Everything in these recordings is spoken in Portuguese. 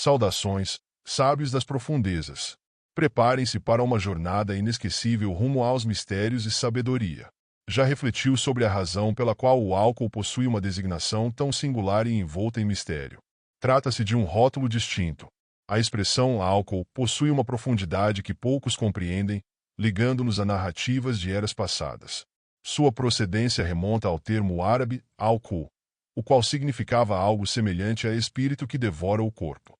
Saudações, sábios das profundezas. Preparem-se para uma jornada inesquecível rumo aos mistérios e sabedoria. Já refletiu sobre a razão pela qual o álcool possui uma designação tão singular e envolta em mistério? Trata-se de um rótulo distinto. A expressão álcool possui uma profundidade que poucos compreendem, ligando-nos a narrativas de eras passadas. Sua procedência remonta ao termo árabe alcool, o qual significava algo semelhante a espírito que devora o corpo.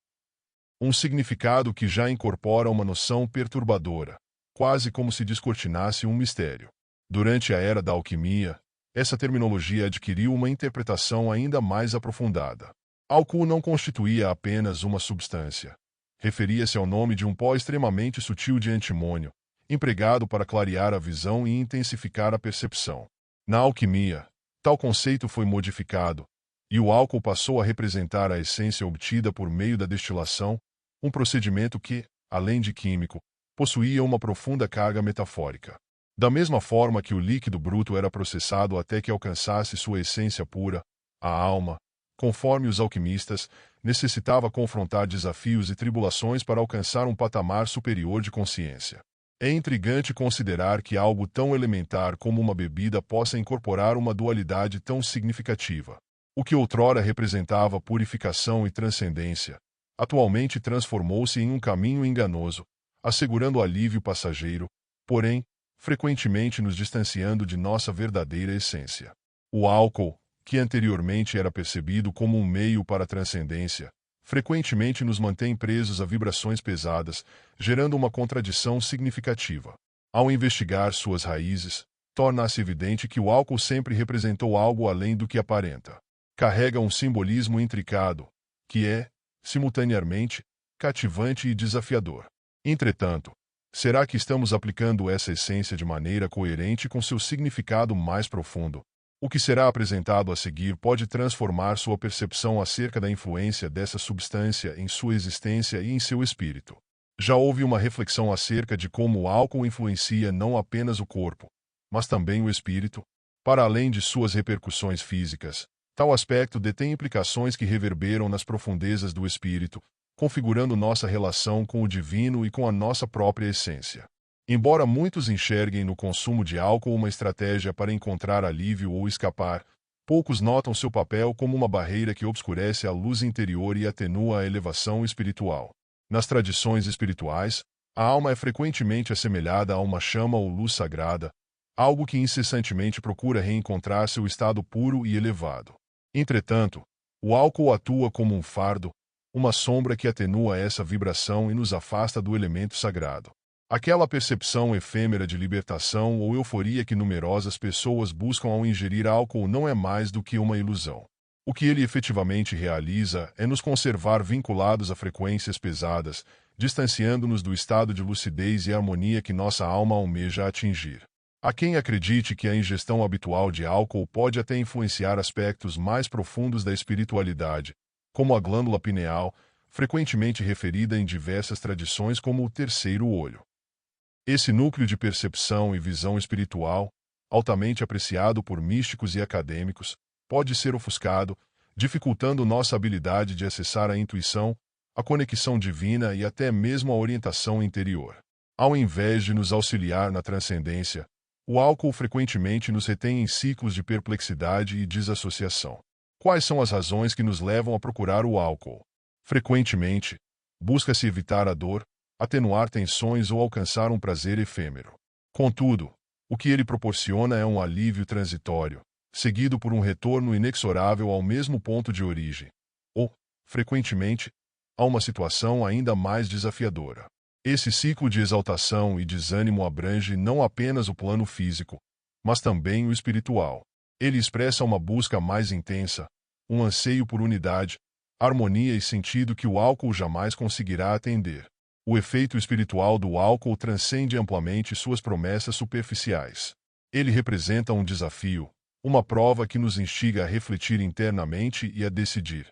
Um significado que já incorpora uma noção perturbadora, quase como se descortinasse um mistério. Durante a era da alquimia, essa terminologia adquiriu uma interpretação ainda mais aprofundada. Álcool não constituía apenas uma substância. Referia-se ao nome de um pó extremamente sutil de antimônio, empregado para clarear a visão e intensificar a percepção. Na alquimia, tal conceito foi modificado, e o álcool passou a representar a essência obtida por meio da destilação, um procedimento que, além de químico, possuía uma profunda carga metafórica. Da mesma forma que o líquido bruto era processado até que alcançasse sua essência pura, a alma, conforme os alquimistas, necessitava confrontar desafios e tribulações para alcançar um patamar superior de consciência. É intrigante considerar que algo tão elementar como uma bebida possa incorporar uma dualidade tão significativa. O que outrora representava purificação e transcendência, atualmente transformou-se em um caminho enganoso, assegurando alívio passageiro, porém, frequentemente nos distanciando de nossa verdadeira essência. O álcool, que anteriormente era percebido como um meio para a transcendência, frequentemente nos mantém presos a vibrações pesadas, gerando uma contradição significativa. Ao investigar suas raízes, torna-se evidente que o álcool sempre representou algo além do que aparenta. Carrega um simbolismo intricado, que é, simultaneamente, cativante e desafiador. Entretanto, será que estamos aplicando essa essência de maneira coerente com seu significado mais profundo? O que será apresentado a seguir pode transformar sua percepção acerca da influência dessa substância em sua existência e em seu espírito. Já houve uma reflexão acerca de como o álcool influencia não apenas o corpo, mas também o espírito? Para além de suas repercussões físicas, tal aspecto detém implicações que reverberam nas profundezas do espírito, configurando nossa relação com o divino e com a nossa própria essência. Embora muitos enxerguem no consumo de álcool uma estratégia para encontrar alívio ou escapar, poucos notam seu papel como uma barreira que obscurece a luz interior e atenua a elevação espiritual. Nas tradições espirituais, a alma é frequentemente assemelhada a uma chama ou luz sagrada, algo que incessantemente procura reencontrar seu estado puro e elevado. Entretanto, o álcool atua como um fardo, uma sombra que atenua essa vibração e nos afasta do elemento sagrado. Aquela percepção efêmera de libertação ou euforia que numerosas pessoas buscam ao ingerir álcool não é mais do que uma ilusão. O que ele efetivamente realiza é nos conservar vinculados a frequências pesadas, distanciando-nos do estado de lucidez e harmonia que nossa alma almeja atingir. Há quem acredite que a ingestão habitual de álcool pode até influenciar aspectos mais profundos da espiritualidade, como a glândula pineal, frequentemente referida em diversas tradições como o terceiro olho. Esse núcleo de percepção e visão espiritual, altamente apreciado por místicos e acadêmicos, pode ser ofuscado, dificultando nossa habilidade de acessar a intuição, a conexão divina e até mesmo a orientação interior. Ao invés de nos auxiliar na transcendência, o álcool frequentemente nos retém em ciclos de perplexidade e desassociação. Quais são as razões que nos levam a procurar o álcool? Frequentemente, busca-se evitar a dor, atenuar tensões ou alcançar um prazer efêmero. Contudo, o que ele proporciona é um alívio transitório, seguido por um retorno inexorável ao mesmo ponto de origem, ou, frequentemente, a uma situação ainda mais desafiadora. Esse ciclo de exaltação e desânimo abrange não apenas o plano físico, mas também o espiritual. Ele expressa uma busca mais intensa, um anseio por unidade, harmonia e sentido que o álcool jamais conseguirá atender. O efeito espiritual do álcool transcende amplamente suas promessas superficiais. Ele representa um desafio, uma prova que nos instiga a refletir internamente e a decidir.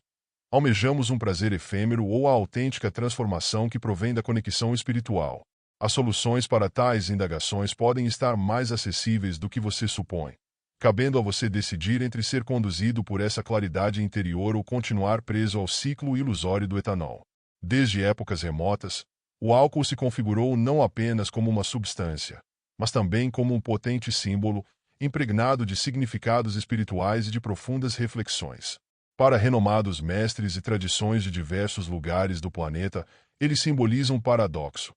Almejamos um prazer efêmero ou a autêntica transformação que provém da conexão espiritual. As soluções para tais indagações podem estar mais acessíveis do que você supõe, cabendo a você decidir entre ser conduzido por essa claridade interior ou continuar preso ao ciclo ilusório do etanol. Desde épocas remotas, o álcool se configurou não apenas como uma substância, mas também como um potente símbolo, impregnado de significados espirituais e de profundas reflexões. Para renomados mestres e tradições de diversos lugares do planeta, ele simboliza um paradoxo,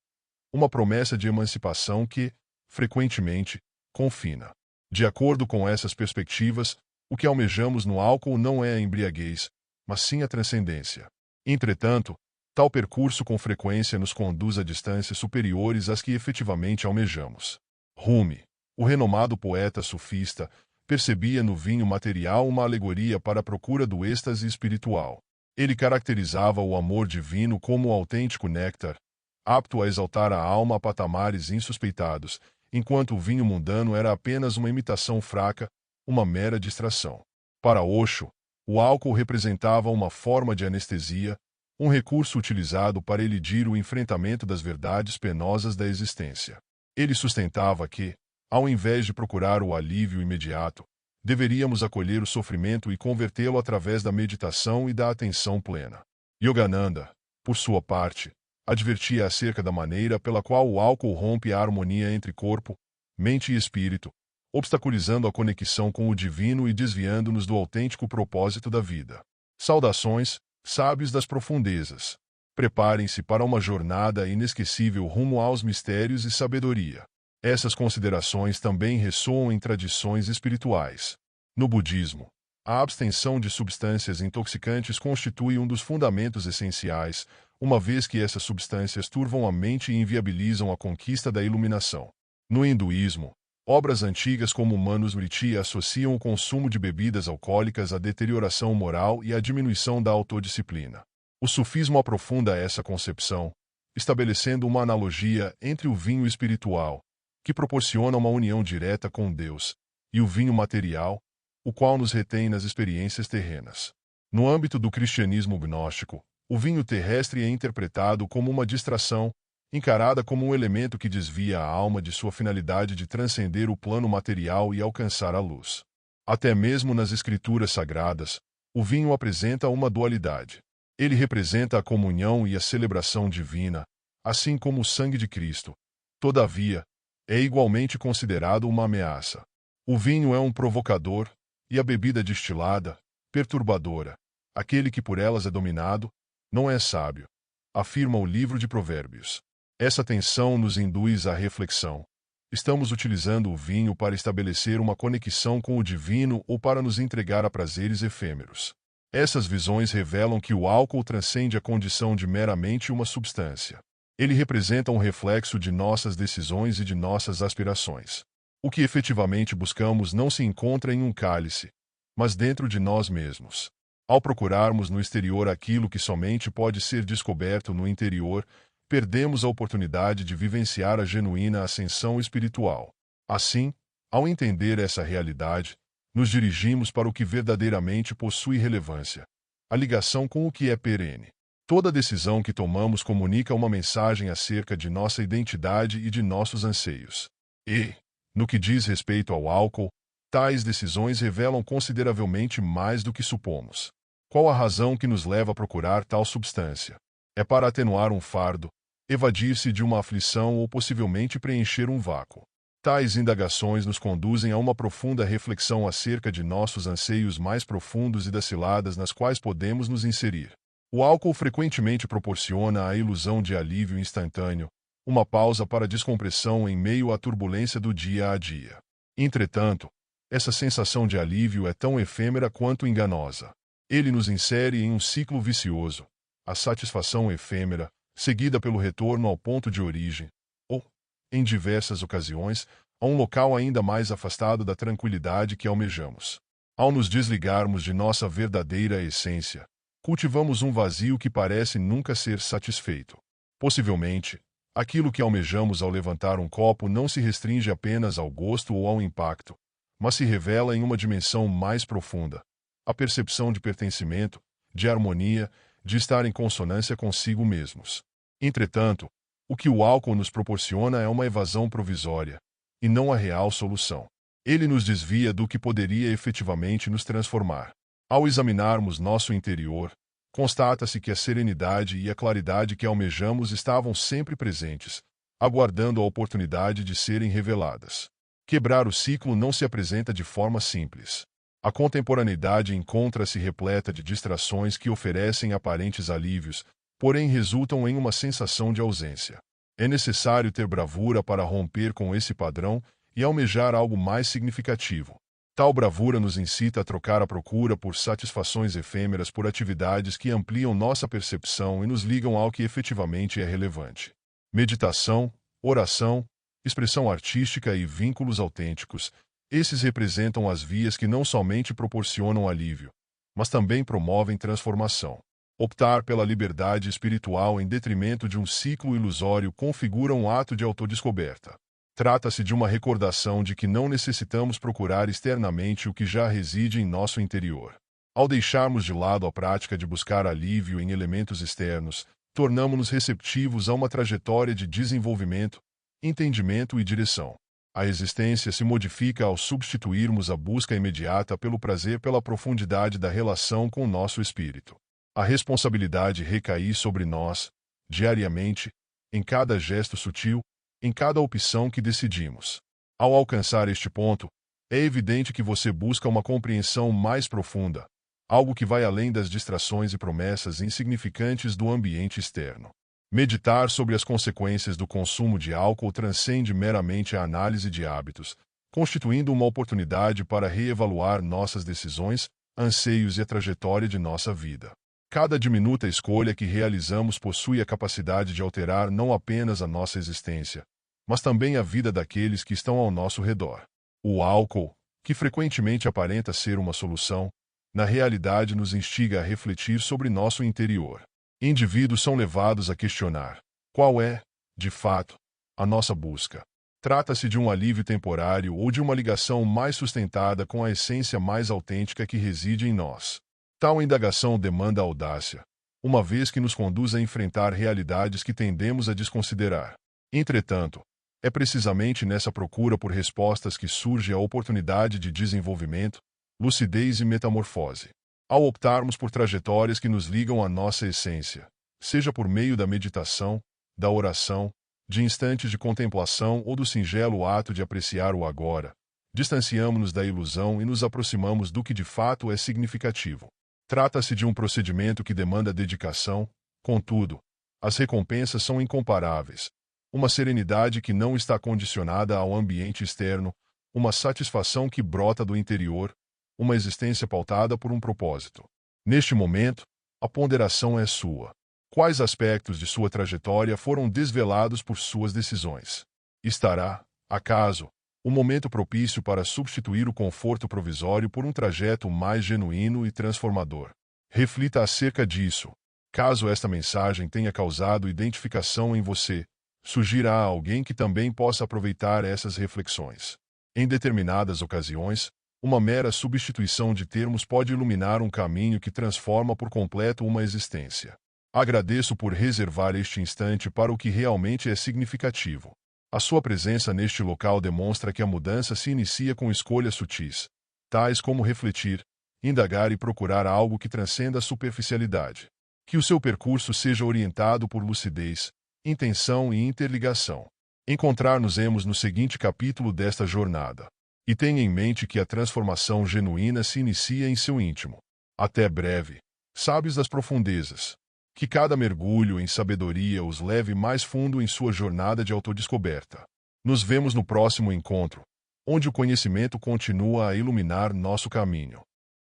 uma promessa de emancipação que, frequentemente, confina. De acordo com essas perspectivas, o que almejamos no álcool não é a embriaguez, mas sim a transcendência. Entretanto, tal percurso com frequência nos conduz a distâncias superiores às que efetivamente almejamos. Rumi, o renomado poeta sufista, percebia no vinho material uma alegoria para a procura do êxtase espiritual. Ele caracterizava o amor divino como o autêntico néctar, apto a exaltar a alma a patamares insuspeitados, enquanto o vinho mundano era apenas uma imitação fraca, uma mera distração. Para Osho, o álcool representava uma forma de anestesia, um recurso utilizado para elidir o enfrentamento das verdades penosas da existência. Ele sustentava que, ao invés de procurar o alívio imediato, deveríamos acolher o sofrimento e convertê-lo através da meditação e da atenção plena. Yogananda, por sua parte, advertia acerca da maneira pela qual o álcool rompe a harmonia entre corpo, mente e espírito, obstaculizando a conexão com o divino e desviando-nos do autêntico propósito da vida. Saudações, sábios das profundezas. Preparem-se para uma jornada inesquecível rumo aos mistérios e sabedoria. Essas considerações também ressoam em tradições espirituais. No budismo, a abstenção de substâncias intoxicantes constitui um dos fundamentos essenciais, uma vez que essas substâncias turvam a mente e inviabilizam a conquista da iluminação. No hinduísmo, obras antigas como Manusmriti associam o consumo de bebidas alcoólicas à deterioração moral e à diminuição da autodisciplina. O sufismo aprofunda essa concepção, estabelecendo uma analogia entre o vinho espiritual, que proporciona uma união direta com Deus, e o vinho material, o qual nos retém nas experiências terrenas. No âmbito do cristianismo gnóstico, o vinho terrestre é interpretado como uma distração, encarada como um elemento que desvia a alma de sua finalidade de transcender o plano material e alcançar a luz. Até mesmo nas escrituras sagradas, o vinho apresenta uma dualidade. Ele representa a comunhão e a celebração divina, assim como o sangue de Cristo. Todavia, é igualmente considerado uma ameaça. O vinho é um provocador, e a bebida destilada, perturbadora. Aquele que por elas é dominado, não é sábio, afirma o livro de Provérbios. Essa tensão nos induz à reflexão. Estamos utilizando o vinho para estabelecer uma conexão com o divino ou para nos entregar a prazeres efêmeros? Essas visões revelam que o álcool transcende a condição de meramente uma substância. Ele representa um reflexo de nossas decisões e de nossas aspirações. O que efetivamente buscamos não se encontra em um cálice, mas dentro de nós mesmos. Ao procurarmos no exterior aquilo que somente pode ser descoberto no interior, perdemos a oportunidade de vivenciar a genuína ascensão espiritual. Assim, ao entender essa realidade, nos dirigimos para o que verdadeiramente possui relevância: a ligação com o que é perene. Toda decisão que tomamos comunica uma mensagem acerca de nossa identidade e de nossos anseios. E, no que diz respeito ao álcool, tais decisões revelam consideravelmente mais do que supomos. Qual a razão que nos leva a procurar tal substância? É para atenuar um fardo, evadir-se de uma aflição ou possivelmente preencher um vácuo. Tais indagações nos conduzem a uma profunda reflexão acerca de nossos anseios mais profundos e das ciladas nas quais podemos nos inserir. O álcool frequentemente proporciona a ilusão de alívio instantâneo, uma pausa para a descompressão em meio à turbulência do dia a dia. Entretanto, essa sensação de alívio é tão efêmera quanto enganosa. Ele nos insere em um ciclo vicioso, a satisfação efêmera, seguida pelo retorno ao ponto de origem, ou, em diversas ocasiões, a um local ainda mais afastado da tranquilidade que almejamos. Ao nos desligarmos de nossa verdadeira essência, cultivamos um vazio que parece nunca ser satisfeito. Possivelmente, aquilo que almejamos ao levantar um copo não se restringe apenas ao gosto ou ao impacto, mas se revela em uma dimensão mais profunda: a percepção de pertencimento, de harmonia, de estar em consonância consigo mesmos. Entretanto, o que o álcool nos proporciona é uma evasão provisória, e não a real solução. Ele nos desvia do que poderia efetivamente nos transformar. Ao examinarmos nosso interior, Constata-se que a serenidade e a claridade que almejamos estavam sempre presentes, aguardando a oportunidade de serem reveladas. Quebrar o ciclo não se apresenta de forma simples. A contemporaneidade encontra-se repleta de distrações que oferecem aparentes alívios, porém resultam em uma sensação de ausência. É necessário ter bravura para romper com esse padrão e almejar algo mais significativo. Tal bravura nos incita a trocar a procura por satisfações efêmeras por atividades que ampliam nossa percepção e nos ligam ao que efetivamente é relevante. Meditação, oração, expressão artística e vínculos autênticos, esses representam as vias que não somente proporcionam alívio, mas também promovem transformação. Optar pela liberdade espiritual em detrimento de um ciclo ilusório configura um ato de autodescoberta. Trata-se de uma recordação de que não necessitamos procurar externamente o que já reside em nosso interior. Ao deixarmos de lado a prática de buscar alívio em elementos externos, tornamo-nos receptivos a uma trajetória de desenvolvimento, entendimento e direção. A existência se modifica ao substituirmos a busca imediata pelo prazer pela profundidade da relação com o nosso espírito. A responsabilidade recai sobre nós, diariamente, em cada gesto sutil, em cada opção que decidimos. Ao alcançar este ponto, é evidente que você busca uma compreensão mais profunda, algo que vai além das distrações e promessas insignificantes do ambiente externo. Meditar sobre as consequências do consumo de álcool transcende meramente a análise de hábitos, constituindo uma oportunidade para reevaluar nossas decisões, anseios e a trajetória de nossa vida. Cada diminuta escolha que realizamos possui a capacidade de alterar não apenas a nossa existência, mas também a vida daqueles que estão ao nosso redor. O álcool, que frequentemente aparenta ser uma solução, na realidade nos instiga a refletir sobre nosso interior. Indivíduos são levados a questionar: qual é, de fato, a nossa busca? Trata-se de um alívio temporário ou de uma ligação mais sustentada com a essência mais autêntica que reside em nós? Tal indagação demanda audácia, uma vez que nos conduz a enfrentar realidades que tendemos a desconsiderar. Entretanto, é precisamente nessa procura por respostas que surge a oportunidade de desenvolvimento, lucidez e metamorfose. Ao optarmos por trajetórias que nos ligam à nossa essência, seja por meio da meditação, da oração, de instantes de contemplação ou do singelo ato de apreciar o agora, distanciamo-nos da ilusão e nos aproximamos do que de fato é significativo. Trata-se de um procedimento que demanda dedicação, contudo, as recompensas são incomparáveis. Uma serenidade que não está condicionada ao ambiente externo, uma satisfação que brota do interior, uma existência pautada por um propósito. Neste momento, a ponderação é sua. Quais aspectos de sua trajetória foram desvelados por suas decisões? Estará, acaso, o momento propício para substituir o conforto provisório por um trajeto mais genuíno e transformador? Reflita acerca disso. Caso esta mensagem tenha causado identificação em você, sugira a alguém que também possa aproveitar essas reflexões. Em determinadas ocasiões, uma mera substituição de termos pode iluminar um caminho que transforma por completo uma existência. Agradeço por reservar este instante para o que realmente é significativo. A sua presença neste local demonstra que a mudança se inicia com escolhas sutis, tais como refletir, indagar e procurar algo que transcenda a superficialidade. Que o seu percurso seja orientado por lucidez, intenção e interligação. Encontrar-nos-emos no seguinte capítulo desta jornada. E tenha em mente que a transformação genuína se inicia em seu íntimo. Até breve. Sábios das profundezas. Que cada mergulho em sabedoria os leve mais fundo em sua jornada de autodescoberta. Nos vemos no próximo encontro, onde o conhecimento continua a iluminar nosso caminho.